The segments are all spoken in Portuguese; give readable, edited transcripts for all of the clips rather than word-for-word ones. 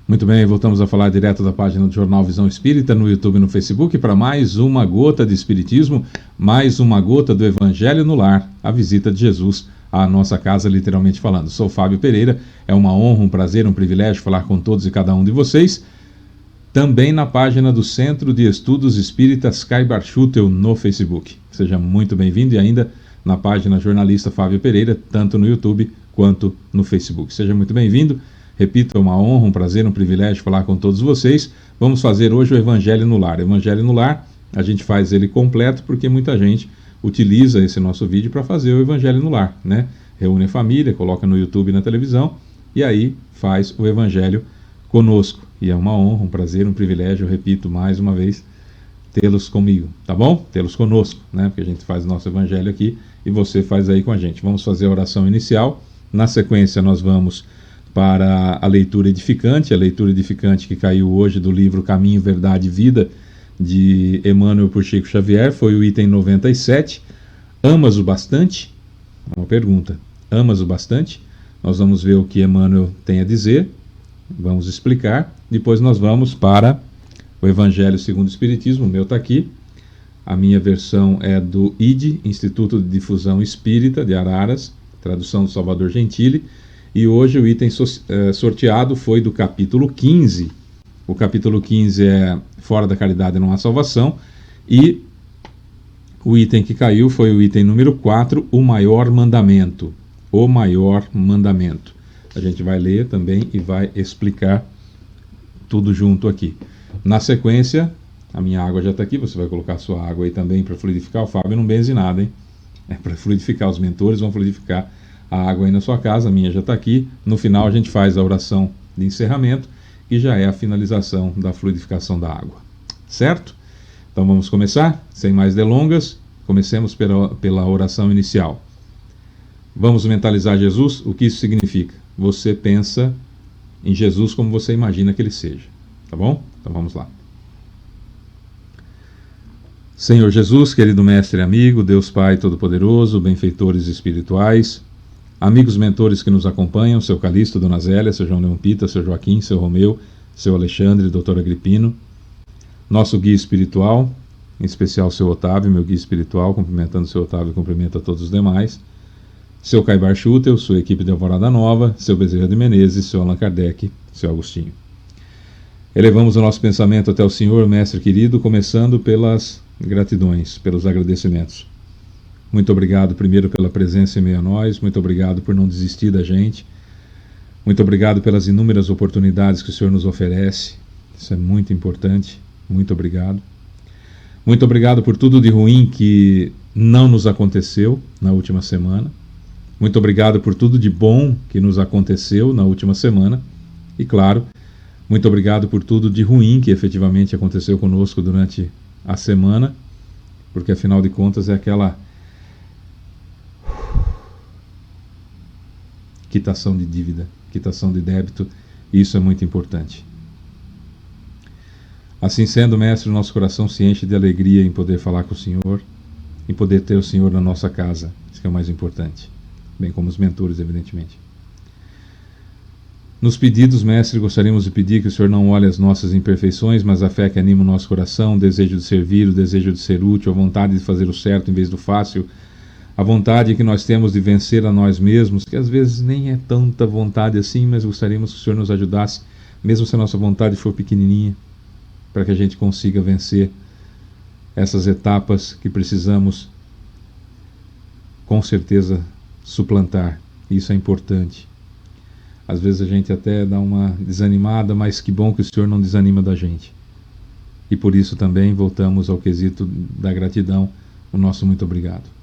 Muito bem, voltamos a falar direto da página do Jornal Visão Espírita, no YouTube e no Facebook, para mais uma gota de Espiritismo, mais uma gota do Evangelho no Lar, a visita de Jesus à nossa casa, literalmente falando. Sou Fábio Pereira, é uma honra, um prazer, um privilégio falar com todos e cada um de vocês, também na página do Centro de Estudos Espíritas Caibar Schutel no Facebook. Seja muito bem-vindo e ainda na página Jornalista Fábio Pereira, tanto no YouTube quanto no Facebook. Seja muito bem-vindo. Repito, é uma honra, um prazer, um privilégio falar com todos vocês. Vamos fazer hoje o Evangelho no Lar. Evangelho no Lar, a gente faz ele completo porque muita gente utiliza esse nosso vídeo para fazer o Evangelho no Lar, né? Reúne a família, coloca no YouTube e na televisão e aí faz o Evangelho conosco. E é uma honra, um prazer, um privilégio, eu repito mais uma vez, tê-los comigo, tá bom? Tê-los conosco, né? Porque a gente faz o nosso Evangelho aqui e você faz aí com a gente. Vamos fazer a oração inicial. Na sequência nós vamos para a leitura edificante que caiu hoje do livro Caminho, Verdade e Vida, de Emmanuel por Chico Xavier, foi o item 97. Amas o bastante? Uma pergunta. Amas o bastante? Nós vamos ver o que Emmanuel tem a dizer, vamos explicar, depois nós vamos para o Evangelho segundo o Espiritismo, o meu está aqui, a minha versão é do IDE, Instituto de Difusão Espírita de Araras, tradução do Salvador Gentili. E hoje o item sorteado foi do capítulo 15. O capítulo 15 é Fora da Caridade não há salvação. E o item que caiu foi o item número 4, o maior mandamento. O maior mandamento. A gente vai ler também e vai explicar tudo junto aqui. Na sequência, a minha água já está aqui, você vai colocar a sua água aí também para fluidificar. O Fábio não benze nada, hein? É para fluidificar, os mentores vão fluidificar a água aí na sua casa, a minha já está aqui. No final a gente faz a oração de encerramento e já é a finalização da fluidificação da água. Certo? Então vamos começar, sem mais delongas, comecemos pela oração inicial. Vamos mentalizar Jesus, o que isso significa? Você pensa em Jesus como você imagina que ele seja, tá bom? Então vamos lá. Senhor Jesus, querido mestre e amigo, Deus Pai Todo-Poderoso, benfeitores espirituais, amigos mentores que nos acompanham, seu Calixto, Dona Zélia, seu João Leão Pita, seu Joaquim, seu Romeu, seu Alexandre, doutor Agripino, nosso guia espiritual, em especial seu Otávio, meu guia espiritual, cumprimentando seu Otávio e cumprimento a todos os demais, seu Caibar Schutel, sua equipe de Alvorada Nova, seu Bezerra de Menezes, seu Allan Kardec, seu Agostinho. Elevamos o nosso pensamento até o Senhor, mestre querido, começando pelas gratidões, pelos agradecimentos. Muito obrigado primeiro pela presença em meio a nós, muito obrigado por não desistir da gente, muito obrigado pelas inúmeras oportunidades que o Senhor nos oferece, isso é muito importante, muito obrigado. Muito obrigado por tudo de ruim que não nos aconteceu na última semana, muito obrigado por tudo de bom que nos aconteceu na última semana e, claro, muito obrigado por tudo de ruim que efetivamente aconteceu conosco durante a semana, porque afinal de contas é aquela quitação de dívida, quitação de débito, e isso é muito importante. Assim sendo, mestre, o nosso coração se enche de alegria em poder falar com o Senhor, em poder ter o Senhor na nossa casa, isso que é o mais importante, bem como os mentores, evidentemente. Nos pedidos, mestre, gostaríamos de pedir que o Senhor não olhe as nossas imperfeições, mas a fé que anima o nosso coração, o desejo de servir, o desejo de ser útil, a vontade de fazer o certo em vez do fácil, a vontade que nós temos de vencer a nós mesmos, que às vezes nem é tanta vontade assim, mas gostaríamos que o Senhor nos ajudasse, mesmo se a nossa vontade for pequenininha, para que a gente consiga vencer essas etapas que precisamos, com certeza, suplantar. Isso é importante. Às vezes a gente até dá uma desanimada, mas que bom que o Senhor não desanima da gente. E por isso também voltamos ao quesito da gratidão, o nosso muito obrigado.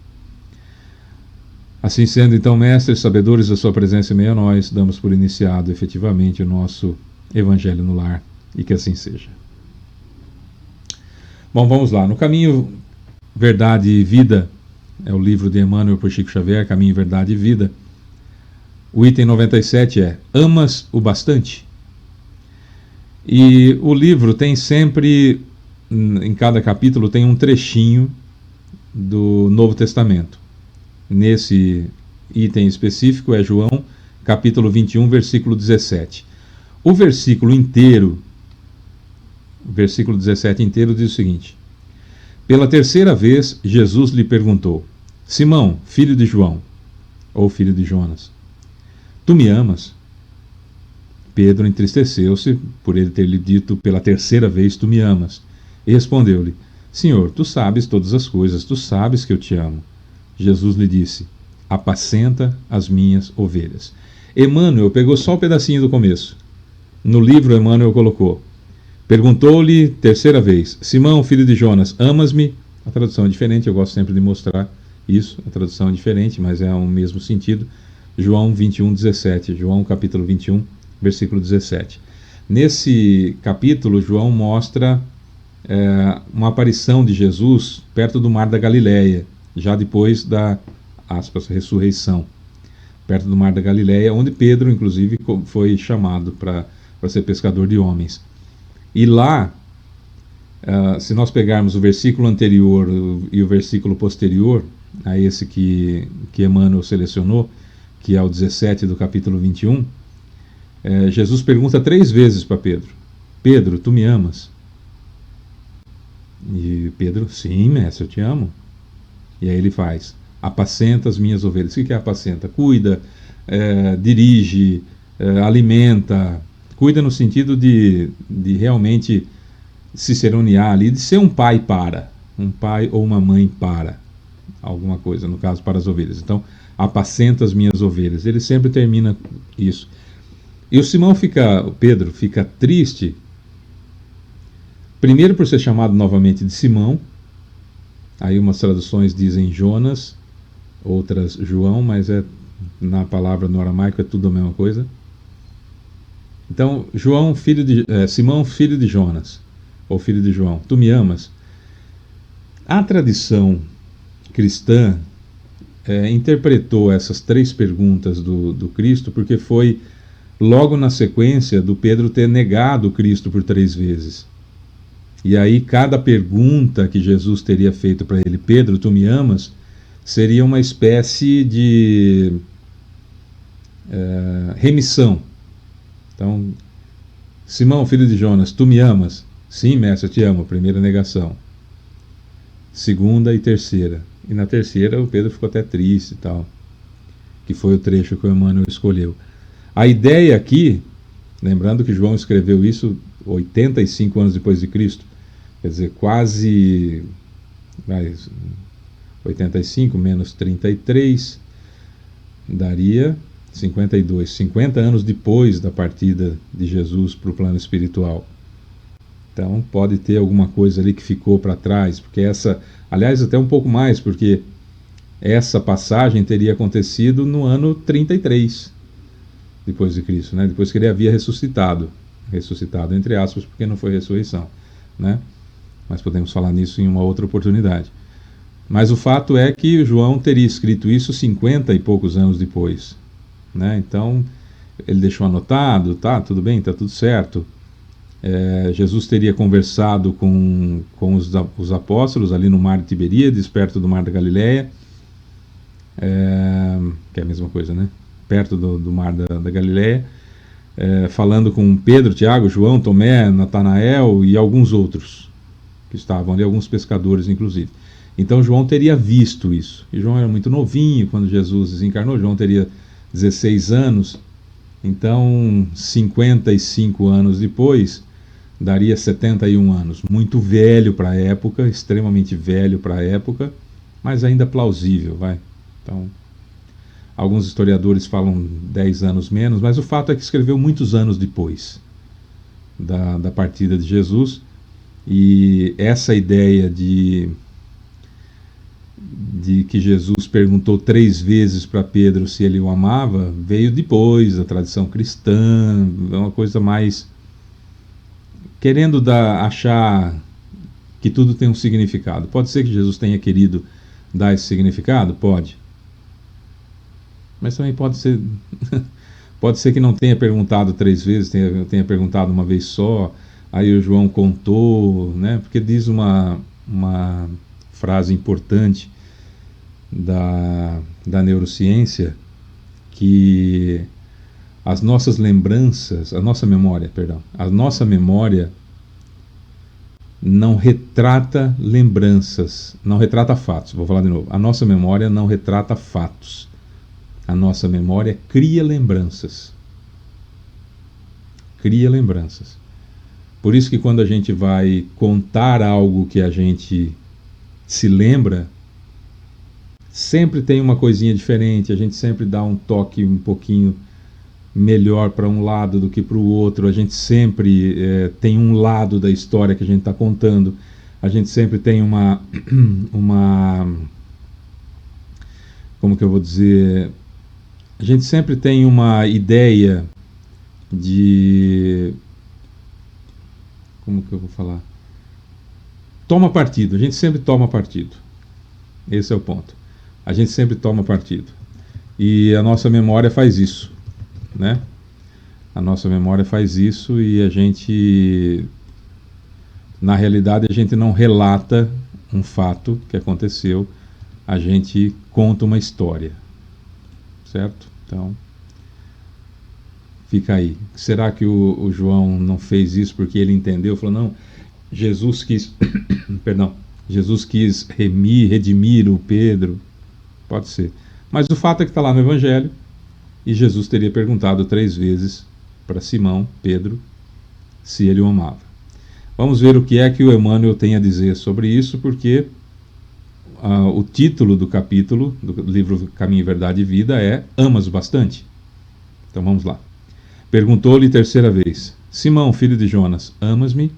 Assim sendo, então, mestres, sabedores da sua presença em meio a nós, damos por iniciado efetivamente o nosso Evangelho no Lar, e que assim seja. Bom, vamos lá. No Caminho, Verdade e Vida, é o livro de Emmanuel por Chico Xavier, Caminho, Verdade e Vida. O item 97 é Amas o Bastante? E o livro tem sempre, em cada capítulo, tem um trechinho do Novo Testamento. Nesse item específico é João, capítulo 21, versículo 17. O versículo inteiro, o versículo 17 inteiro diz o seguinte: pela terceira vez, Jesus lhe perguntou: Simão, filho de João, ou filho de Jonas, tu me amas? Pedro entristeceu-se por ele ter lhe dito pela terceira vez: tu me amas. E respondeu-lhe: Senhor, tu sabes todas as coisas, tu sabes que eu te amo. Jesus lhe disse: apacenta as minhas ovelhas. Emmanuel pegou só um pedacinho do começo. No livro, Emmanuel colocou: perguntou-lhe terceira vez: Simão, filho de Jonas, amas-me? A tradução é diferente, eu gosto sempre de mostrar isso. A tradução é diferente, mas é o mesmo sentido. João 21, 17. João capítulo 21, versículo 17. Nesse capítulo, João mostra uma aparição de Jesus perto do mar da Galileia, já depois da, aspas, ressurreição, perto do mar da Galileia, onde Pedro, inclusive, foi chamado para ser pescador de homens. E lá, se nós pegarmos o versículo anterior e o versículo posterior a esse que Emmanuel selecionou, que é o 17 do capítulo 21, Jesus pergunta 3 vezes para Pedro: Pedro, tu me amas? E Pedro: sim, mestre, eu te amo. E aí ele faz: apacenta as minhas ovelhas. O que é apacenta? Cuida, dirige, alimenta. Cuida no sentido de realmente ciceronear ali, de ser um pai para, um pai ou uma mãe para alguma coisa, no caso para as ovelhas. Então, apacenta as minhas ovelhas. Ele sempre termina isso. E o Pedro fica triste, primeiro por ser chamado novamente de Simão. Aí umas traduções dizem Jonas, outras João, mas na palavra no aramaico é tudo a mesma coisa. Então, Simão, filho de Jonas, ou filho de João, tu me amas? A tradição cristã interpretou essas 3 perguntas do Cristo, porque foi logo na sequência do Pedro ter negado Cristo por 3 vezes. E aí cada pergunta que Jesus teria feito para ele: Pedro, tu me amas? Seria uma espécie de remissão. Então, Simão, filho de Jonas, tu me amas? Sim, mestre, eu te amo. Primeira negação. Segunda e terceira. E na terceira o Pedro ficou até triste e tal, que foi o trecho que o Emmanuel escolheu. A ideia aqui, lembrando que João escreveu isso 85 anos depois de Cristo, quer dizer, quase 85 menos 33 daria 52, 50 anos depois da partida de Jesus para o plano espiritual. Então pode ter alguma coisa ali que ficou para trás, porque aliás, até um pouco mais, porque essa passagem teria acontecido no ano 33 depois de Cristo, né? Depois que ele havia ressuscitado entre aspas, porque não foi ressurreição, né? Mas podemos falar nisso em uma outra oportunidade. Mas o fato é que João teria escrito isso 50 e poucos anos depois, né? Então ele deixou anotado, tá, tudo bem, tá tudo certo. Jesus teria conversado com os apóstolos ali no mar de Tiberíades, perto do mar da Galileia, que é a mesma coisa, né? Perto do mar da Galileia, falando com Pedro, Tiago, João, Tomé, Natanael e alguns outros que estavam ali, alguns pescadores inclusive. Então João teria visto isso. E João era muito novinho quando Jesus desencarnou. João teria 16 anos. Então 55 anos depois daria 71 anos. Muito velho para a época, extremamente velho para a época, mas ainda plausível, vai. Então, alguns historiadores falam 10 anos menos, mas o fato é que escreveu muitos anos depois da partida de Jesus. E essa ideia de que Jesus perguntou 3 vezes para Pedro se ele o amava veio depois da tradição cristã, é uma coisa mais querendo achar que tudo tem um significado. Pode ser que Jesus tenha querido dar esse significado? Pode. Mas também pode ser pode ser que não tenha perguntado 3 vezes, tenha perguntado uma vez só. Aí o João contou, né? Porque diz uma frase importante da neurociência, que as nossas lembranças, a nossa memória, perdão, a nossa memória não retrata lembranças, não retrata fatos. Vou falar de novo. A nossa memória não retrata fatos. A nossa memória cria lembranças. Cria lembranças. Por isso que quando a gente vai contar algo que a gente se lembra, sempre tem uma coisinha diferente, a gente sempre dá um toque um pouquinho melhor para um lado do que para o outro, a gente sempre tem um lado da história que a gente está contando, a gente sempre tem como que eu vou dizer, a gente sempre tem uma ideia de, como que eu vou falar, toma partido, a gente sempre toma partido, esse é o ponto, a gente sempre toma partido, e a nossa memória faz isso, né? A nossa memória faz isso e a gente, na realidade, a gente não relata um fato que aconteceu, a gente conta uma história, certo? Então, fica aí. Será que o João não fez isso porque ele entendeu? Falou, não, Jesus quis, perdão, Jesus quis redimir o Pedro, pode ser. Mas o fato é que está lá no Evangelho, e Jesus teria perguntado 3 vezes para Simão, Pedro, se ele o amava. Vamos ver o que é que o Emmanuel tem a dizer sobre isso, porque o título do capítulo, do livro Caminho, Verdade e Vida, é Amas bastante? Então vamos lá. Perguntou-lhe 3ª vez, Simão, filho de Jonas, amas-me?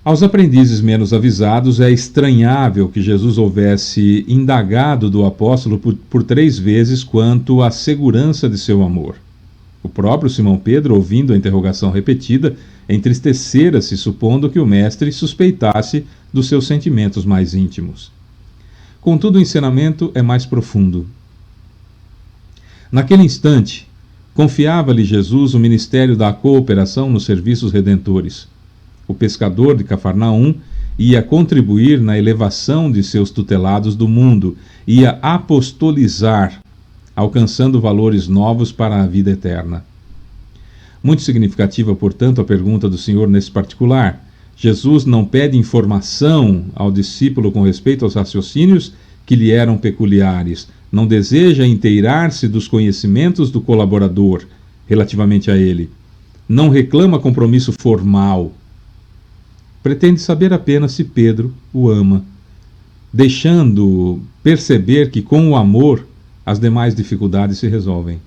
Aos aprendizes menos avisados, é estranhável que Jesus houvesse indagado do apóstolo por 3 vezes quanto à segurança de seu amor. O próprio Simão Pedro, ouvindo a interrogação repetida, entristecera-se, supondo que o mestre suspeitasse dos seus sentimentos mais íntimos. Contudo, o ensinamento é mais profundo. Naquele instante, confiava-lhe Jesus o ministério da cooperação nos serviços redentores. O pescador de Cafarnaum ia contribuir na elevação de seus tutelados do mundo, ia apostolizar, alcançando valores novos para a vida eterna. Muito significativa, portanto, a pergunta do Senhor nesse particular. Jesus não pede informação ao discípulo com respeito aos raciocínios que lhe eram peculiares, não deseja inteirar-se dos conhecimentos do colaborador relativamente a ele, não reclama compromisso formal. Pretende saber apenas se Pedro o ama, deixando perceber que com o amor as demais dificuldades se resolvem.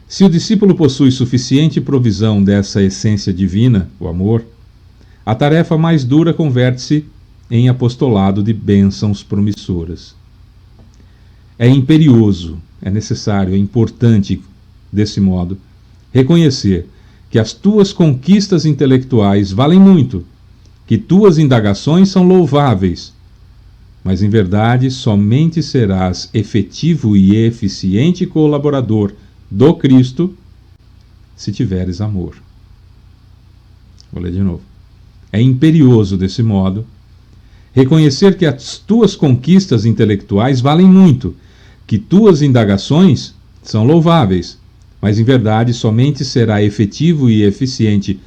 Se o discípulo possui suficiente provisão dessa essência divina, o amor, a tarefa mais dura converte-se em apostolado de bênçãos promissoras. É imperioso, é necessário, é importante, desse modo, reconhecer que as tuas conquistas intelectuais valem muito, que tuas indagações são louváveis, mas em verdade somente serás efetivo e eficiente colaborador do Cristo se tiveres amor. Vou ler de novo. É imperioso, desse modo, reconhecer que as tuas conquistas intelectuais valem muito, que tuas indagações são louváveis, mas em verdade somente será efetivo e eficiente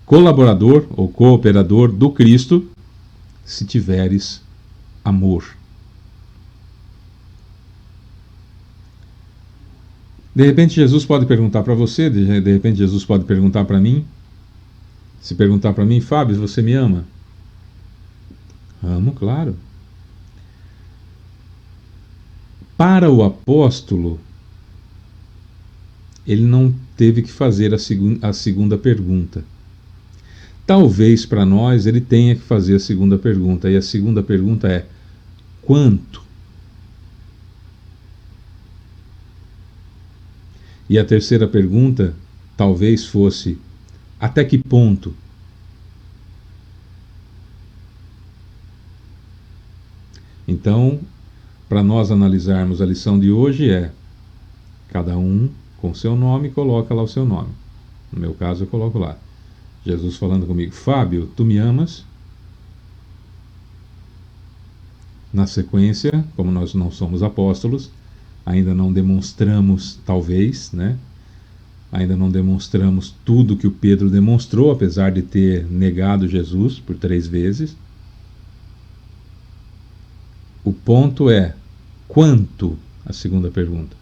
colaborador ou cooperador do Cristo se tiveres amor. De repente Jesus pode perguntar para você, de repente Jesus pode perguntar para mim, se perguntar para mim, Fábio, você me ama? Amo, claro. Para o apóstolo, ele não teve que fazer a segunda pergunta. Talvez para nós ele tenha que fazer a segunda pergunta, e a segunda pergunta é: quanto? E a terceira pergunta talvez fosse: até que ponto? Então, para nós analisarmos a lição de hoje cada um com seu nome coloca lá o seu nome. No meu caso eu coloco lá. Jesus falando comigo: Fábio, tu me amas? Na sequência, como nós não somos apóstolos, ainda não demonstramos, talvez, né? Ainda não demonstramos tudo que o Pedro demonstrou, apesar de ter negado Jesus por 3 vezes. O ponto é, quanto? A segunda pergunta.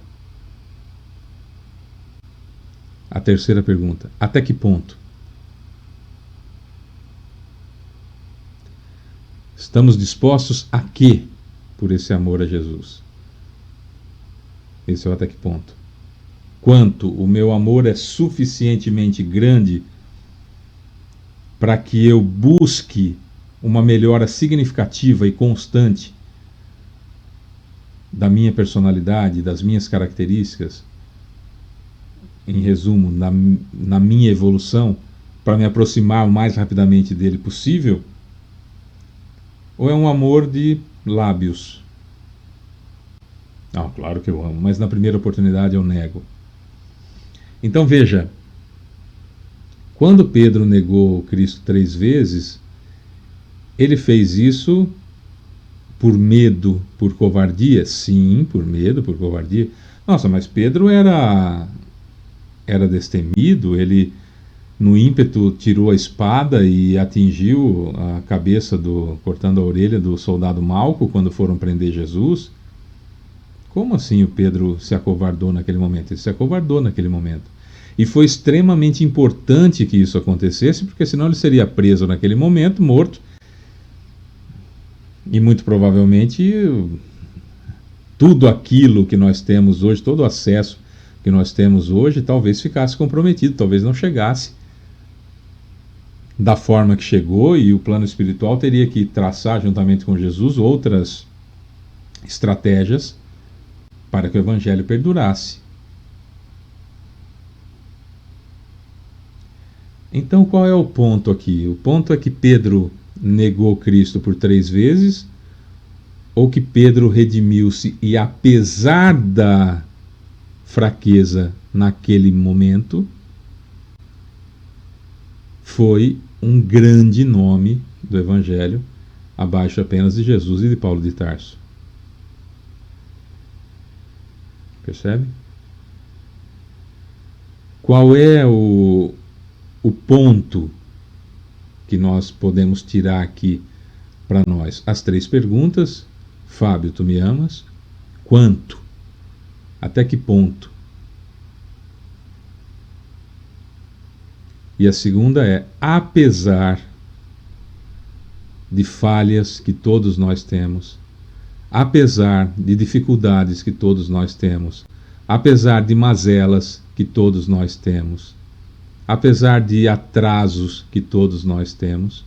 A terceira pergunta, até que ponto? Estamos dispostos a quê por esse amor a Jesus? Esse é o até que ponto. Quanto o meu amor é suficientemente grande para que eu busque uma melhora significativa e constante da minha personalidade, das minhas características, em resumo, na minha evolução, para me aproximar o mais rapidamente dele possível? Ou é um amor de lábios? Ah, claro que eu amo, mas na primeira oportunidade eu nego. Então veja, quando Pedro negou Cristo 3 vezes, ele fez isso por medo, por covardia? Sim, por medo, por covardia. Nossa, mas Pedro era destemido, ele no ímpeto tirou a espada e atingiu a cabeça cortando a orelha do soldado Malco quando foram prender Jesus. Como assim o Pedro se acovardou naquele momento? Ele se acovardou naquele momento. E foi extremamente importante que isso acontecesse, porque senão ele seria preso naquele momento, morto. E muito provavelmente tudo aquilo que nós temos hoje, todo o acesso que nós temos hoje, talvez ficasse comprometido, talvez não chegasse da forma que chegou, e o plano espiritual teria que traçar, juntamente com Jesus, outras estratégias para que o Evangelho perdurasse. Então qual é o ponto aqui? O ponto é que Pedro negou Cristo por 3 vezes, ou que Pedro redimiu-se e, apesar da fraqueza naquele momento, foi um grande nome do Evangelho, abaixo apenas de Jesus e de Paulo de Tarso. Percebe? Qual é o ponto que nós podemos tirar aqui para nós? As 3 perguntas. Fábio, tu me amas? Quanto? Até que ponto? E a segunda é, apesar de falhas que todos nós temos, apesar de dificuldades que todos nós temos, apesar de mazelas que todos nós temos, apesar de atrasos que todos nós temos,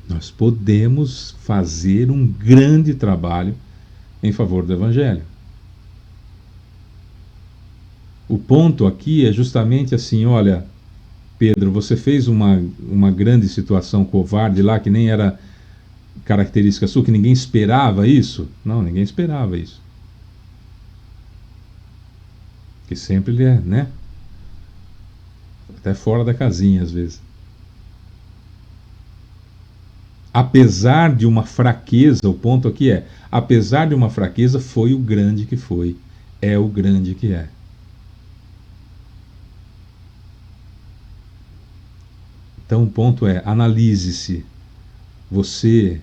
nós podemos fazer um grande trabalho em favor do Evangelho. O ponto aqui é justamente assim, olha, Pedro, você fez uma grande situação covarde lá, que nem era característica sua, que ninguém esperava isso? Não, ninguém esperava isso. Que sempre ele é, né? Até fora da casinha, às vezes. Apesar de uma fraqueza, o ponto aqui é, apesar de uma fraqueza, foi o grande que foi. É o grande que é. Então o ponto é, analise-se. Você,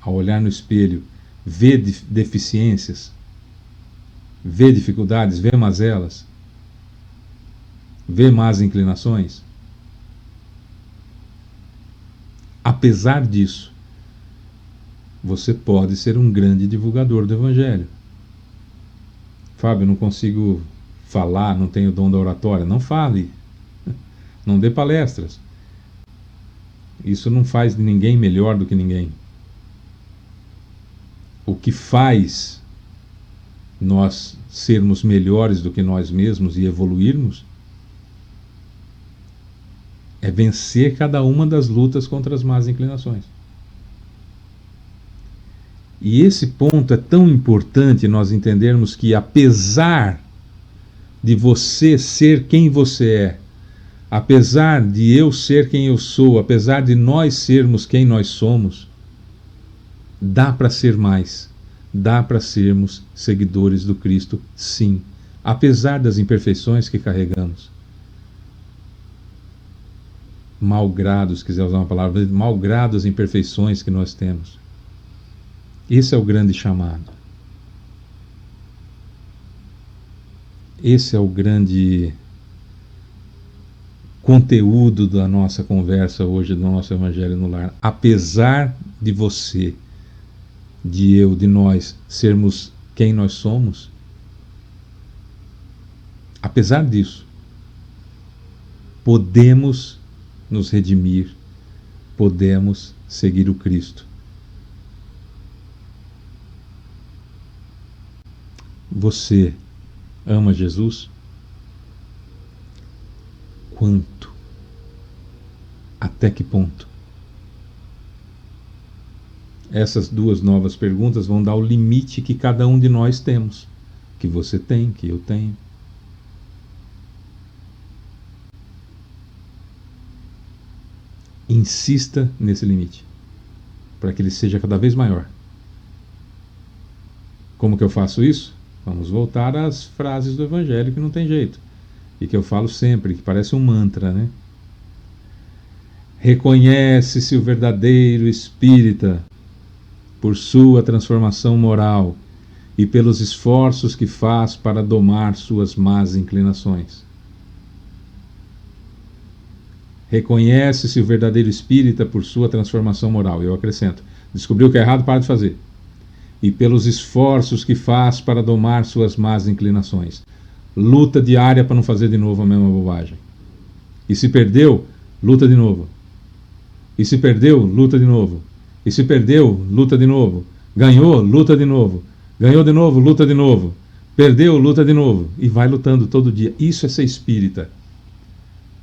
ao olhar no espelho, vê deficiências, vê dificuldades, vê mazelas, vê más inclinações. Apesar disso, você pode ser um grande divulgador do Evangelho. Fábio, não consigo falar, não tenho o dom da oratória. Não fale. Não dê palestras. Isso não faz de ninguém melhor do que ninguém. O que faz nós sermos melhores do que nós mesmos e evoluirmos é vencer cada uma das lutas contra as más inclinações. E esse ponto é tão importante nós entendermos que, apesar de você ser quem você é, apesar de eu ser quem eu sou, apesar de nós sermos quem nós somos, dá para ser mais, dá para sermos seguidores do Cristo, sim, apesar das imperfeições que carregamos. Malgrado, se quiser usar uma palavra, malgrado as imperfeições que nós temos. Esse é o grande chamado. Esse é o grande conteúdo da nossa conversa hoje, do nosso Evangelho no Lar. Apesar de você, de eu, de nós sermos quem nós somos, apesar disso, podemos nos redimir, podemos seguir o Cristo. Você ama Jesus? Quanto? Até que ponto? Essas duas novas perguntas vão dar o limite que cada um de nós temos, que você tem, que eu tenho. Insista nesse limite, para que ele seja cada vez maior. Como que eu faço isso? Vamos voltar às frases do Evangelho que não tem jeito, e que eu falo sempre, que parece um mantra, né? Reconhece-se o verdadeiro espírita por sua transformação moral e pelos esforços que faz para domar suas más inclinações. Reconhece-se o verdadeiro espírita por sua transformação moral. Eu acrescento, descobriu que é errado, para de fazer. E pelos esforços que faz para domar suas más inclinações. Luta diária para não fazer de novo a mesma bobagem. E se perdeu, luta de novo. E se perdeu, luta de novo. E se perdeu, luta de novo. Ganhou, luta de novo. Ganhou de novo, luta de novo. Perdeu, luta de novo. E vai lutando todo dia. Isso é ser espírita.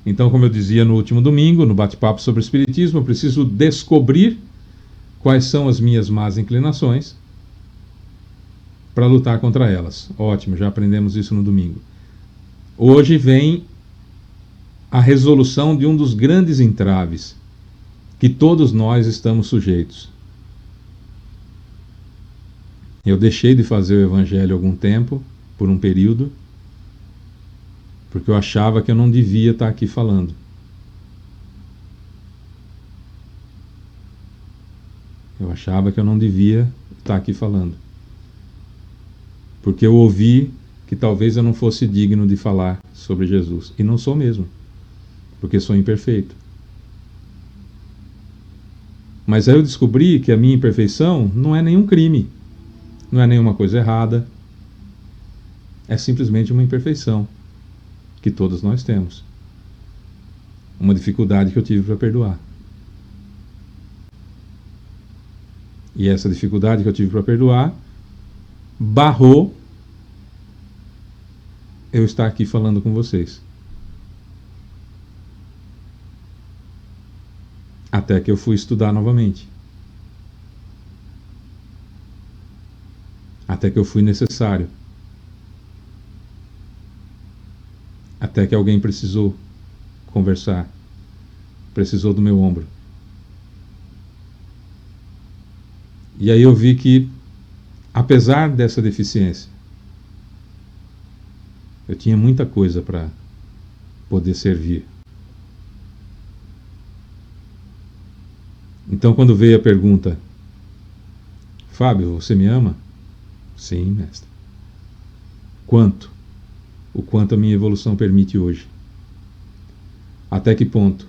Então, como eu dizia no último domingo, no bate-papo sobre o espiritismo, eu preciso descobrir quais são as minhas más inclinações para lutar contra elas. Ótimo, já aprendemos isso no domingo. Hoje vem a resolução de um dos grandes entraves que todos nós estamos sujeitos. Eu deixei de fazer o Evangelho há algum tempo, por um período, porque eu achava que eu não devia estar aqui falando. Eu achava que eu não devia estar aqui falando. Porque eu ouvi que talvez eu não fosse digno de falar sobre Jesus. E não sou mesmo, porque sou imperfeito. Mas aí eu descobri que a minha imperfeição não é nenhum crime, não é nenhuma coisa errada, é simplesmente uma imperfeição que todos nós temos. Uma dificuldade que eu tive para perdoar. E essa dificuldade que eu tive para perdoar barrou eu estar aqui falando com vocês. Até que eu fui estudar novamente. Até que eu fui necessário. Até que alguém precisou conversar. Precisou do meu ombro. E aí eu vi que, apesar dessa deficiência, eu tinha muita coisa para poder servir. Então, quando veio a pergunta, Fábio, você me ama? Sim, mestre. Quanto? O quanto a minha evolução permite hoje. Até que ponto?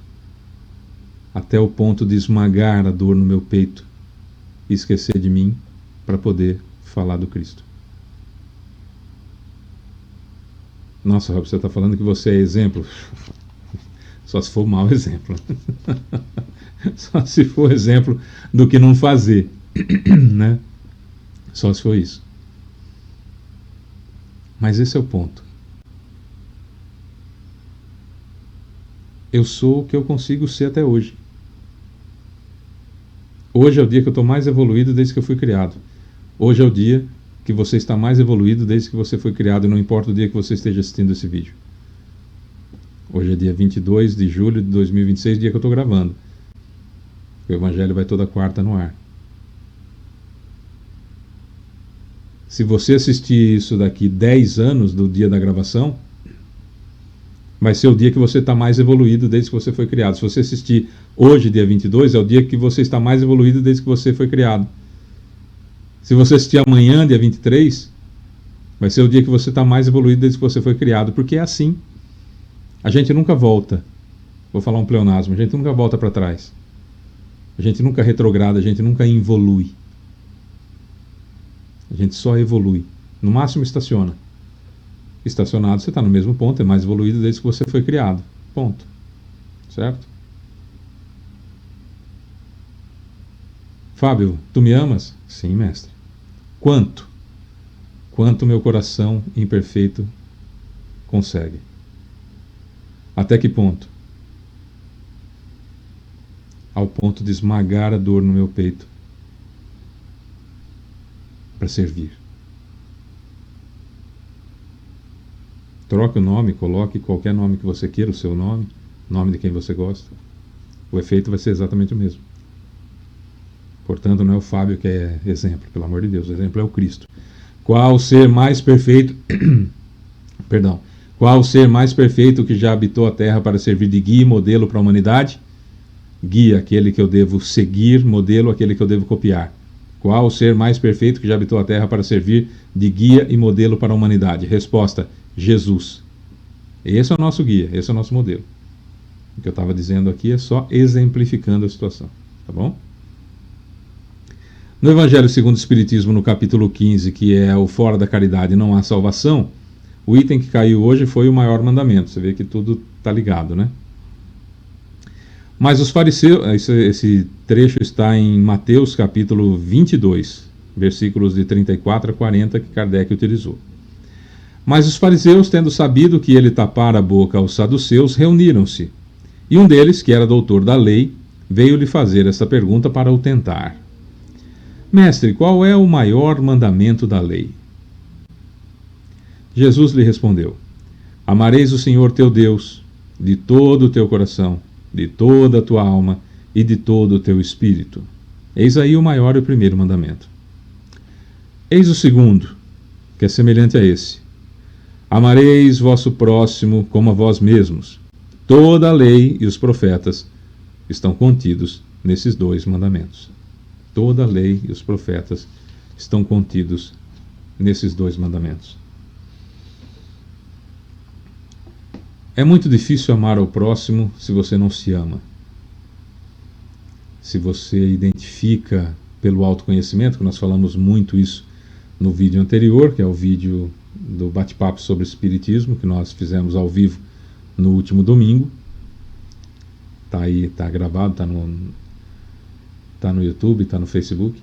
Até o ponto de esmagar a dor no meu peito e esquecer de mim para poder falar do Cristo. Nossa, Rob, você está falando que você é exemplo? Só se for mau exemplo. Só se for exemplo do que não fazer. Né? Só se for isso. Mas esse é o ponto. Eu sou o que eu consigo ser até hoje. Hoje é o dia que eu estou mais evoluído desde que eu fui criado. Hoje é o dia que você está mais evoluído desde que você foi criado, não importa o dia que você esteja assistindo esse vídeo. Hoje é dia 22 de julho de 2026, dia que eu estou gravando. O Evangelho vai toda quarta no ar. Se você assistir isso daqui 10 anos do dia da gravação, vai ser o dia que você está mais evoluído desde que você foi criado. Se você assistir hoje, dia 22, é o dia que você está mais evoluído desde que você foi criado. Se você assistir amanhã, dia 23, vai ser o dia que você está mais evoluído desde que você foi criado, porque é assim. A gente nunca volta. Vou falar um pleonasmo. A gente nunca volta para trás. A gente nunca retrograda, a gente nunca evolui. A gente só evolui. No máximo estaciona. Estacionado, você está no mesmo ponto, é mais evoluído desde que você foi criado. Ponto. Certo? Fábio, tu me amas? Sim, mestre. Quanto? Quanto meu coração imperfeito consegue? Até que ponto? Ao ponto de esmagar a dor no meu peito para servir. Troque o nome, coloque qualquer nome que você queira, o seu nome, nome de quem você gosta. O efeito vai ser exatamente o mesmo. Portanto, não é o Fábio que é exemplo, pelo amor de Deus, o exemplo é o Cristo. Qual ser mais perfeito, perdão, qual ser mais perfeito que já habitou a terra para servir de guia e modelo para a humanidade? Guia, aquele que eu devo seguir, modelo, aquele que eu devo copiar. Qual ser mais perfeito que já habitou a terra para servir de guia e modelo para a humanidade? Resposta: Jesus. Esse é o nosso guia, esse é o nosso modelo. O que eu estava dizendo aqui é só exemplificando a situação, tá bom? No Evangelho segundo o Espiritismo, no capítulo 15, que é o fora da caridade não há salvação, o item que caiu hoje foi o maior mandamento. Você vê que tudo está ligado, né? Mas os fariseus, esse trecho está em Mateus capítulo 22, versículos de 34 a 40, que Kardec utilizou. Mas os fariseus, tendo sabido que ele tapara a boca aos saduceus, reuniram-se. E um deles, que era doutor da lei, veio-lhe fazer essa pergunta para o tentar. Mestre, qual é o maior mandamento da lei? Jesus lhe respondeu: Amareis o Senhor teu Deus de todo o teu coração, de toda a tua alma e de todo o teu espírito. Eis aí o maior e o primeiro mandamento. Eis o segundo, que é semelhante a esse. Amareis vosso próximo como a vós mesmos. Toda a lei e os profetas estão contidos nesses dois mandamentos. Toda a lei e os profetas estão contidos nesses dois mandamentos. É muito difícil amar ao próximo se você não se ama. Se você identifica pelo autoconhecimento, que nós falamos muito isso no vídeo anterior, que é o vídeo do bate-papo sobre espiritismo, que nós fizemos ao vivo no último domingo. Está aí, está gravado, está no YouTube, está no Facebook.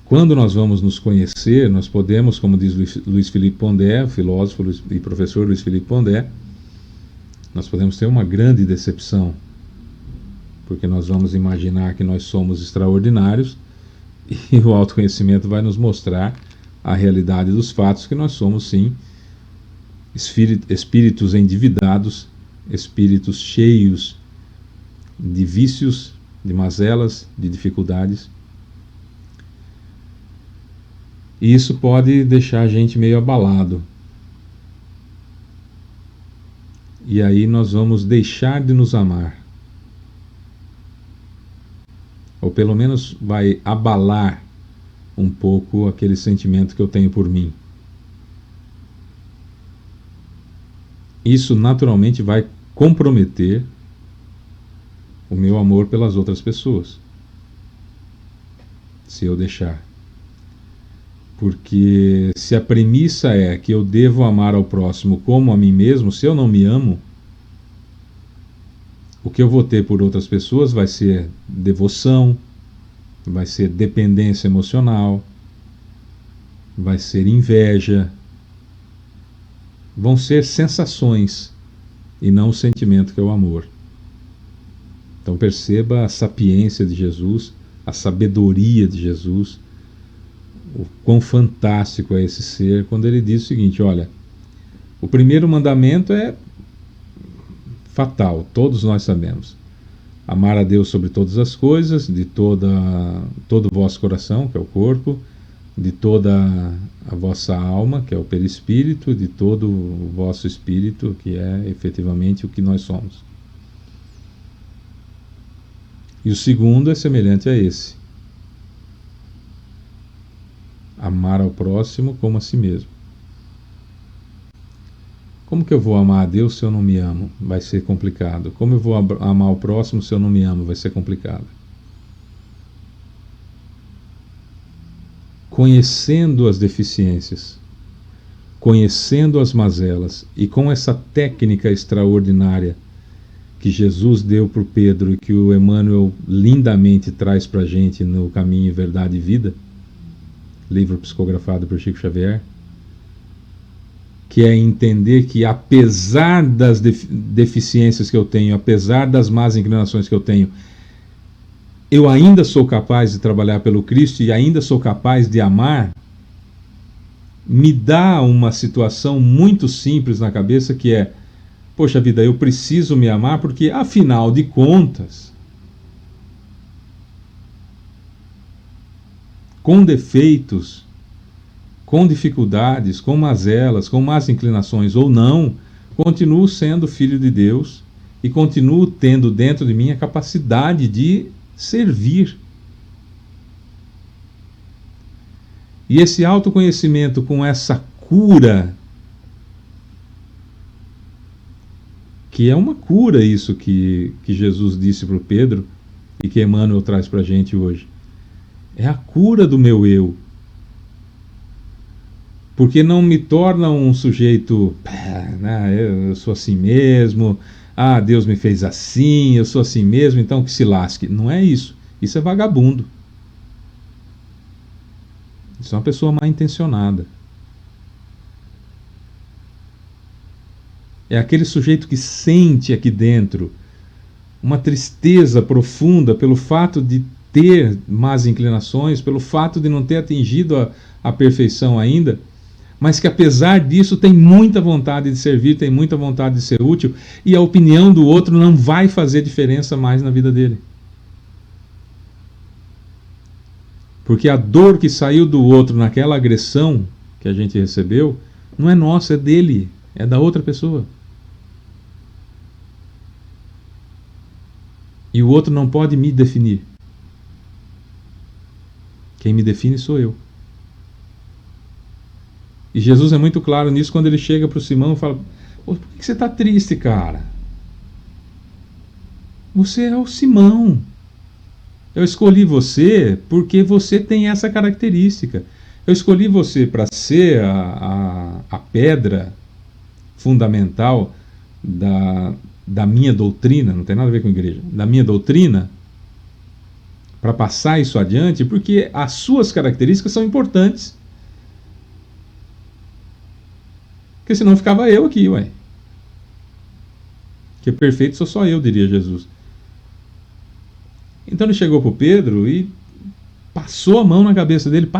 Quando nós vamos nos conhecer, nós podemos, como diz Luiz Felipe Pondé, o filósofo e professor Luiz Felipe Pondé, nós podemos ter uma grande decepção, porque nós vamos imaginar que nós somos extraordinários e o autoconhecimento vai nos mostrar a realidade dos fatos, que nós somos, sim, espíritos endividados, espíritos cheios de vícios, de mazelas, de dificuldades. E isso pode deixar a gente meio abalado. E aí nós vamos deixar de nos amar. Ou pelo menos vai abalar um pouco aquele sentimento que eu tenho por mim. Isso naturalmente vai comprometer o meu amor pelas outras pessoas, se eu deixar. Porque se a premissa é que eu devo amar ao próximo como a mim mesmo, se eu não me amo, o que eu vou ter por outras pessoas vai ser devoção, vai ser dependência emocional, vai ser inveja, vão ser sensações e não o sentimento que é o amor. Então perceba a sapiência de Jesus, a sabedoria de Jesus, o quão fantástico é esse ser, quando ele diz o seguinte: olha, o primeiro mandamento é fatal, todos nós sabemos. Amar a Deus sobre todas as coisas, de todo o vosso coração, que é o corpo, de toda a vossa alma, que é o perispírito, de todo o vosso espírito, que é efetivamente o que nós somos. E o segundo é semelhante a esse: amar ao próximo como a si mesmo. Como que eu vou amar a Deus se eu não me amo? Vai ser complicado. Como eu vou amar o próximo se eu não me amo? Vai ser complicado. Conhecendo as deficiências, conhecendo as mazelas, e com essa técnica extraordinária que Jesus deu para o Pedro e que o Emmanuel lindamente traz para a gente no Caminho, Verdade e Vida, livro psicografado por Chico Xavier, que é entender que apesar das deficiências que eu tenho, apesar das más inclinações que eu tenho, eu ainda sou capaz de trabalhar pelo Cristo e ainda sou capaz de amar, me dá uma situação muito simples na cabeça, que é: poxa vida, eu preciso me amar porque, afinal de contas, com defeitos, com dificuldades, com mazelas, com más inclinações ou não, continuo sendo filho de Deus e continuo tendo dentro de mim a capacidade de servir. E esse autoconhecimento com essa cura, que é uma cura isso que Jesus disse para o Pedro e que Emmanuel traz para a gente hoje, é a cura do meu eu. Porque não me torna um sujeito, eu sou assim mesmo, Deus me fez assim, eu sou assim mesmo, então que se lasque. Não é isso. Isso é vagabundo. Isso é uma pessoa mal intencionada. É aquele sujeito que sente aqui dentro uma tristeza profunda pelo fato de ter más inclinações, pelo fato de não ter atingido a perfeição ainda, mas que apesar disso tem muita vontade de servir, tem muita vontade de ser útil, e a opinião do outro não vai fazer diferença mais na vida dele. Porque a dor que saiu do outro naquela agressão que a gente recebeu, não é nossa, é dele, é da outra pessoa. E o outro não pode me definir. Quem me define sou eu. E Jesus é muito claro nisso quando ele chega para o Simão e fala: por que você está triste, cara? Você é o Simão. Eu escolhi você porque você tem essa característica. Eu escolhi você para ser a pedra fundamental da minha doutrina, não tem nada a ver com a igreja, da minha doutrina, para passar isso adiante, porque as suas características são importantes. Porque senão ficava eu aqui, ué. Que perfeito sou só eu, diria Jesus. Então ele chegou para o Pedro e passou a mão na cabeça dele,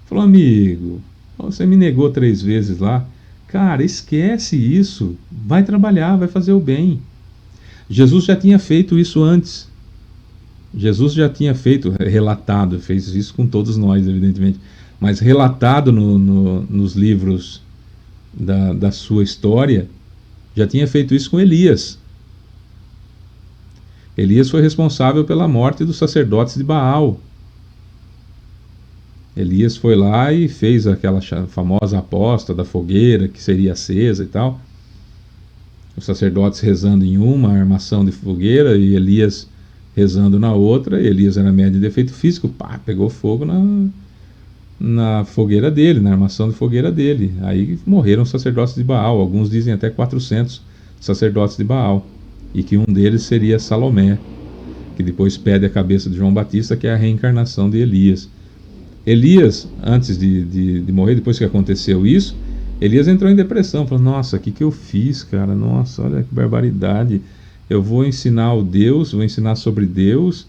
falou: amigo, você me negou 3 vezes lá, cara, esquece isso, vai trabalhar, vai fazer o bem. Jesus já tinha feito isso antes. Jesus já tinha feito, relatado, fez isso com todos nós, evidentemente, mas relatado nos livros da sua história, já tinha feito isso com Elias. Elias foi responsável pela morte dos sacerdotes de Baal. Elias foi lá e fez aquela famosa aposta da fogueira que seria acesa e tal. Os sacerdotes rezando em uma armação de fogueira e Elias rezando na outra. Elias era médio de defeito físico, pegou fogo na fogueira dele, na armação de fogueira dele. Aí morreram os sacerdotes de Baal. Alguns dizem até 400 sacerdotes de Baal. E que um deles seria Salomé, que depois pede a cabeça de João Batista, que é a reencarnação de Elias. Elias, antes de morrer, depois que aconteceu isso, Elias entrou em depressão, falou: nossa, o que eu fiz, cara? Nossa, olha que barbaridade. Eu vou ensinar vou ensinar sobre Deus,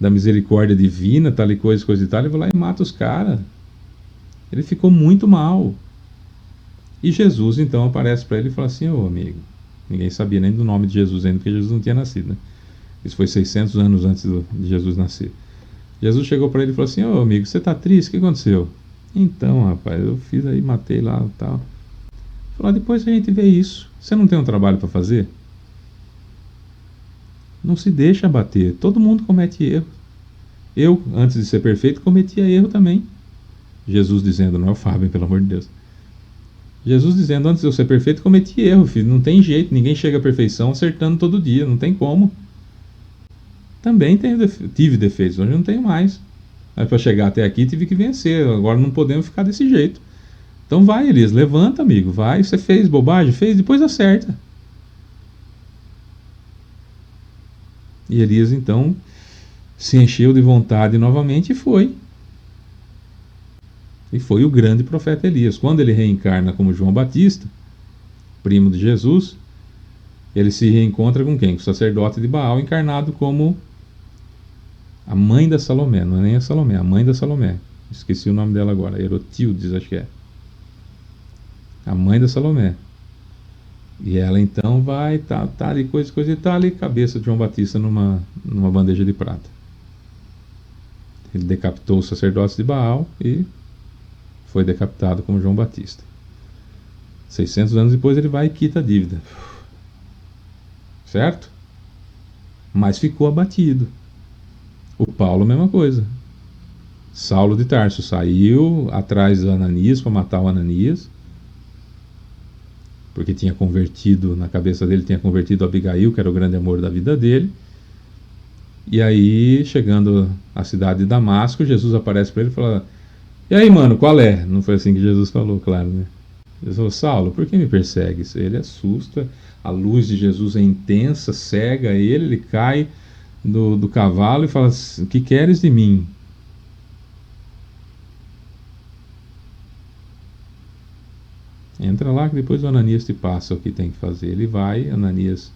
da misericórdia divina, tal e coisa e tal, e vou lá e mato os caras. Ele ficou muito mal. E Jesus então aparece para ele e fala assim: ô amigo, Ninguém sabia nem do nome de Jesus ainda, porque Jesus não tinha nascido, né? Isso foi 600 anos antes de Jesus nascer. Jesus chegou para ele e falou assim: ô amigo, você está triste? O que aconteceu? Então, rapaz, eu fiz aí, matei lá e tal. Falou: depois a gente vê isso. Você não tem um trabalho para fazer? Não se deixa abater. Todo mundo comete erro. Eu, antes de ser perfeito, cometia erro também. Jesus dizendo, não é o Fábio, pelo amor de Deus. Jesus dizendo, antes de eu ser perfeito, cometi erro, filho. Não tem jeito, ninguém chega à perfeição acertando todo dia, não tem como. Também tive defeitos, hoje não tenho mais. Mas para chegar até aqui tive que vencer, agora não podemos ficar desse jeito. Então vai, Elias, levanta, amigo, vai. Você fez bobagem? Fez, depois acerta. E Elias então se encheu de vontade novamente e foi. E foi o grande profeta Elias. Quando ele reencarna como João Batista, primo de Jesus, ele se reencontra com quem? Com o sacerdote de Baal, encarnado como a mãe da Salomé. Não é nem a Salomé, a mãe da Salomé. Esqueci o nome dela agora, Herotildes, acho que é. A mãe da Salomé. E ela então vai, tá ali, coisa e tá ali, cabeça de João Batista numa bandeja de prata. Ele decapitou os sacerdotes de Baal e foi decapitado como João Batista. 600 anos depois ele vai e quita a dívida. Certo? Mas ficou abatido. O Paulo, a mesma coisa. Saulo de Tarso saiu atrás do Ananias para matar o Ananias, porque tinha convertido, na cabeça dele tinha convertido Abigail, que era o grande amor da vida dele. E aí, chegando à cidade de Damasco, Jesus aparece para ele e fala: e aí, mano, qual é? Não foi assim que Jesus falou, claro, né? Jesus falou: Saulo, por que me persegues? Ele assusta, a luz de Jesus é intensa, cega ele cai do cavalo e fala: o que queres de mim? Entra lá que depois o Ananias te passa o que tem que fazer. Ele vai, Ananias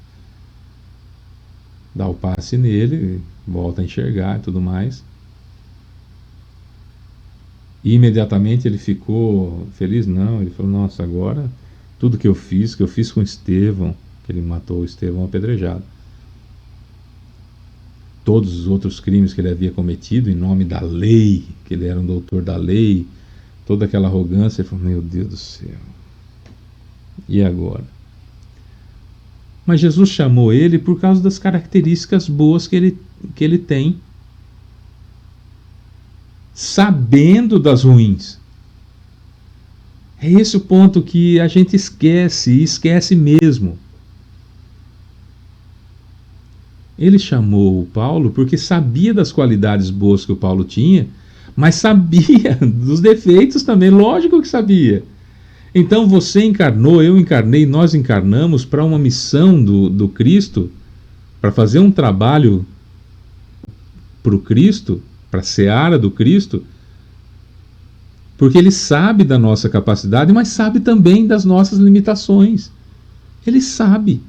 dá o passe nele, volta a enxergar e tudo mais. E imediatamente ele ficou feliz? Não, ele falou: nossa, agora tudo que eu fiz com Estevão, que ele matou Estevão apedrejado, todos os outros crimes que ele havia cometido em nome da lei, que ele era um doutor da lei, toda aquela arrogância, ele falou: meu Deus do céu, e agora? Mas Jesus chamou ele por causa das características boas que ele tem, sabendo das ruins. É esse o ponto que a gente esquece, e esquece mesmo. Ele chamou o Paulo porque sabia das qualidades boas que o Paulo tinha, mas sabia dos defeitos também, lógico que sabia. Então você encarnou, eu encarnei, nós encarnamos para uma missão do Cristo, para fazer um trabalho para o Cristo, para a seara do Cristo, porque ele sabe da nossa capacidade, mas sabe também das nossas limitações. Ele sabe.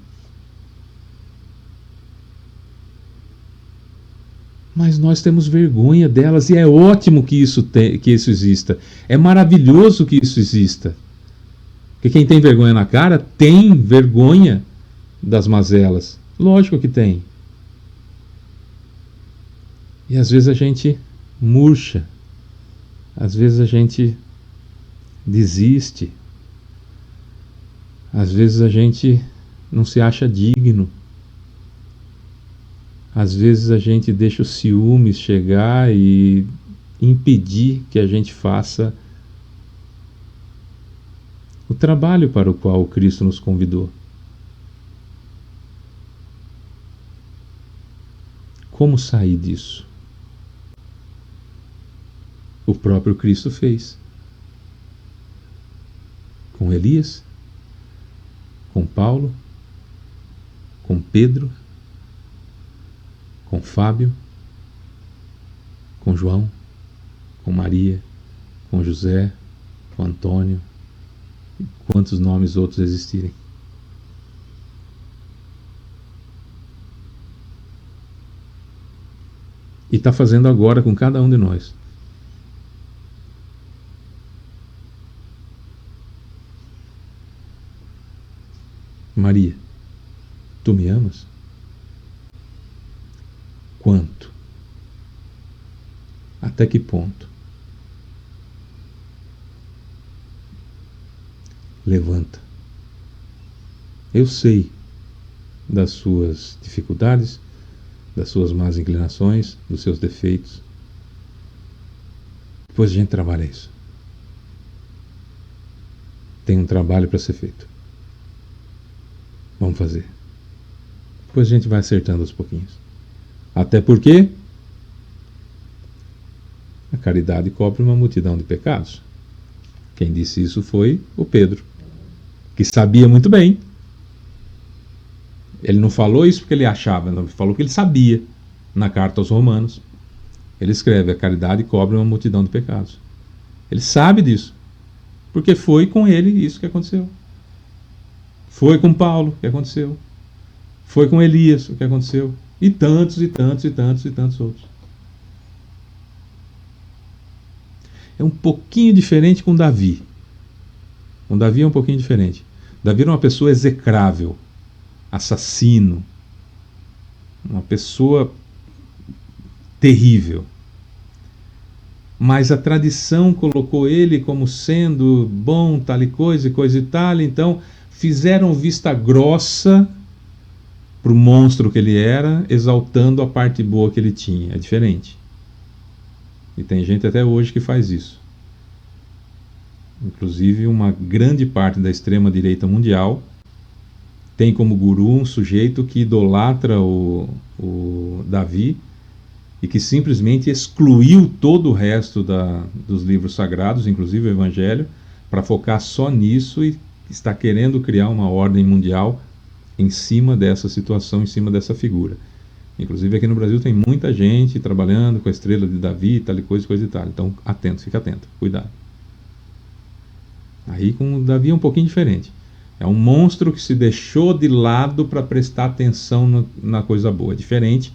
Mas nós temos vergonha delas e é ótimo que isso exista. É maravilhoso que isso exista. Porque quem tem vergonha na cara tem vergonha das mazelas. Lógico que tem. E às vezes a gente murcha. Às vezes a gente desiste. Às vezes a gente não se acha digno. Às vezes a gente deixa o ciúmes chegar e impedir que a gente faça o trabalho para o qual Cristo nos convidou. Como sair disso? O próprio Cristo fez. Com Elias, com Paulo, com Pedro, com Fábio, com João, com Maria, com José, com Antônio, e quantos nomes outros existirem. E está fazendo agora com cada um de nós. Maria, Tu me amas? Quanto? Até que ponto? Levanta. Eu sei das suas dificuldades, das suas más inclinações, dos seus defeitos. Depois a gente trabalha isso. Tem um trabalho para ser feito. Vamos fazer. Depois a gente vai acertando aos pouquinhos. Até porque a caridade cobre uma multidão de pecados. Quem disse isso foi o Pedro, que sabia muito bem. Ele não falou isso porque ele achava, não, ele falou que ele sabia. Na carta aos Romanos, ele escreve: a caridade cobre uma multidão de pecados. Ele sabe disso, porque foi com ele isso que aconteceu. Foi com Paulo que aconteceu. Foi com Elias o que aconteceu. E tantos, e tantos, e tantos, e tantos outros. É um pouquinho diferente com Davi. Com Davi é um pouquinho diferente. Davi era uma pessoa execrável, assassino, uma pessoa terrível. Mas a tradição colocou ele como sendo bom, tal e coisa e tal, então fizeram vista grossa para o monstro que ele era, exaltando a parte boa que ele tinha. É diferente. E tem gente até hoje que faz isso. Inclusive uma grande parte da extrema-direita mundial tem como guru um sujeito que idolatra o Davi e que simplesmente excluiu todo o resto dos livros sagrados, inclusive o Evangelho, para focar só nisso e está querendo criar uma ordem mundial em cima dessa situação, em cima dessa figura. Inclusive aqui no Brasil tem muita gente trabalhando com a estrela de Davi, tal e coisa e tal. Então, atento, fica atento, cuidado. Aí com o Davi é um pouquinho diferente. É um monstro que se deixou de lado para prestar atenção na coisa boa. É diferente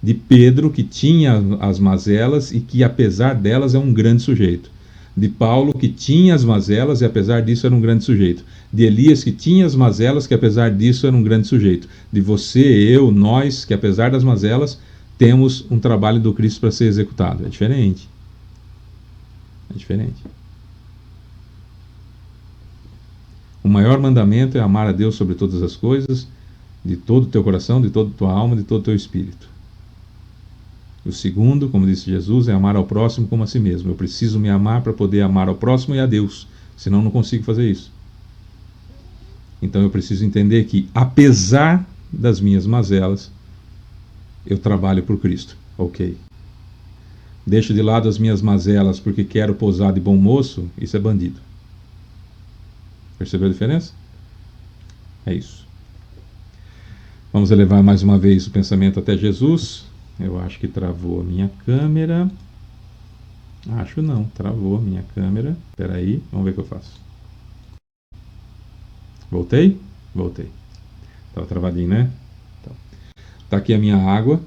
de Pedro, que tinha as mazelas e que, apesar delas, é um grande sujeito. De Paulo, que tinha as mazelas e, apesar disso, era um grande sujeito. De Elias, que tinha as mazelas, que, apesar disso, era um grande sujeito. De você, eu, nós, que, apesar das mazelas, temos um trabalho do Cristo para ser executado. É diferente. É diferente. O maior mandamento é amar a Deus sobre todas as coisas, de todo o teu coração, de toda a tua alma, de todo o teu espírito. O segundo, como disse Jesus, é amar ao próximo como a si mesmo. Eu preciso me amar para poder amar ao próximo e a Deus, senão não consigo fazer isso. Então eu preciso entender que, apesar das minhas mazelas, eu trabalho por Cristo. Ok. Deixo de lado as minhas mazelas porque quero posar de bom moço, isso é bandido. Percebeu a diferença? É isso. Vamos elevar mais uma vez o pensamento até Jesus. Eu acho que travou a minha câmera. Acho não, travou a minha câmera. Espera aí, vamos ver o que eu faço. Voltei? Voltei. Estava travadinho, né? Então, tá aqui a minha água.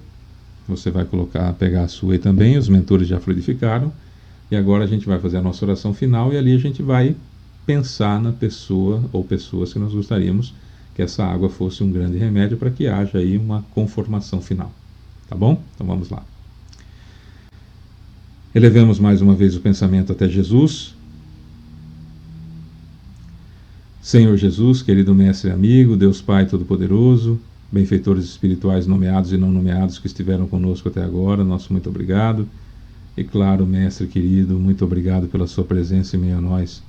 Você vai pegar a sua aí também. Os mentores já fluidificaram. E agora a gente vai fazer a nossa oração final e ali a gente vai pensar na pessoa ou pessoas que nós gostaríamos que essa água fosse um grande remédio para que haja aí uma conformação final. Tá bom? Então vamos lá. Elevemos mais uma vez o pensamento até Jesus. Senhor Jesus, querido mestre e amigo, Deus Pai Todo-Poderoso, benfeitores espirituais nomeados e não nomeados que estiveram conosco até agora, nosso muito obrigado. E claro, mestre querido, muito obrigado pela sua presença em meio a nós.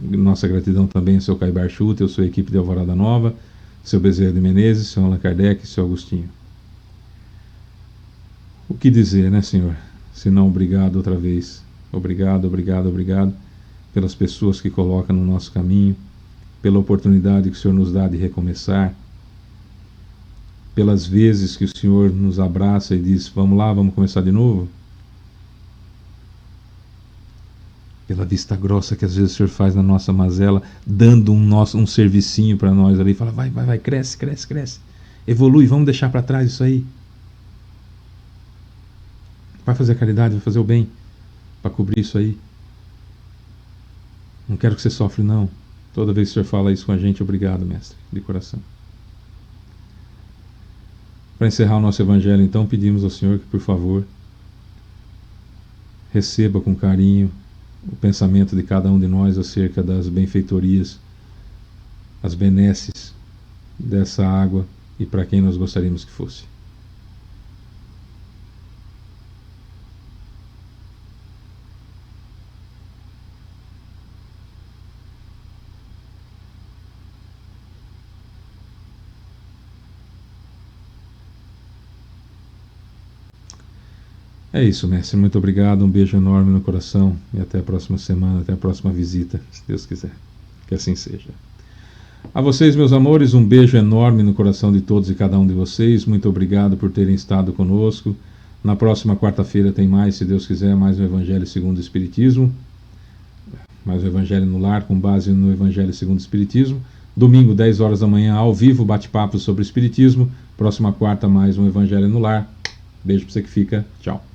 Nossa gratidão também ao seu Caibar Schutter, à sua equipe de Alvorada Nova, seu Bezerra de Menezes, seu Allan Kardec e seu Agostinho. O que dizer, né, Senhor? Se não obrigado outra vez. Obrigado, obrigado, obrigado pelas pessoas que colocam no nosso caminho, pela oportunidade que o Senhor nos dá de recomeçar, pelas vezes que o Senhor nos abraça e diz: vamos lá, vamos começar de novo. Pela vista grossa que às vezes o Senhor faz na nossa mazela, dando um servicinho para nós ali, fala: vai, cresce, cresce, cresce, evolui, vamos deixar para trás isso aí. Vai fazer a caridade, vai fazer o bem, para cobrir isso aí. Não quero que você sofra, não. Toda vez que o Senhor fala isso com a gente, obrigado, mestre, de coração. Para encerrar o nosso evangelho, então, pedimos ao Senhor que, por favor, receba com carinho o pensamento de cada um de nós acerca das benfeitorias, as benesses dessa água e para quem nós gostaríamos que fosse. É isso, mestre. Muito obrigado. Um beijo enorme no coração e até a próxima semana, até a próxima visita, se Deus quiser. Que assim seja. A vocês, meus amores, um beijo enorme no coração de todos e cada um de vocês. Muito obrigado por terem estado conosco. Na próxima quarta-feira tem mais, se Deus quiser, mais um Evangelho segundo o Espiritismo. Mais um Evangelho no Lar, com base no Evangelho segundo o Espiritismo. Domingo, 10 horas da manhã, ao vivo, bate-papo sobre o Espiritismo. Próxima quarta, mais um Evangelho no Lar. Beijo pra você que fica. Tchau.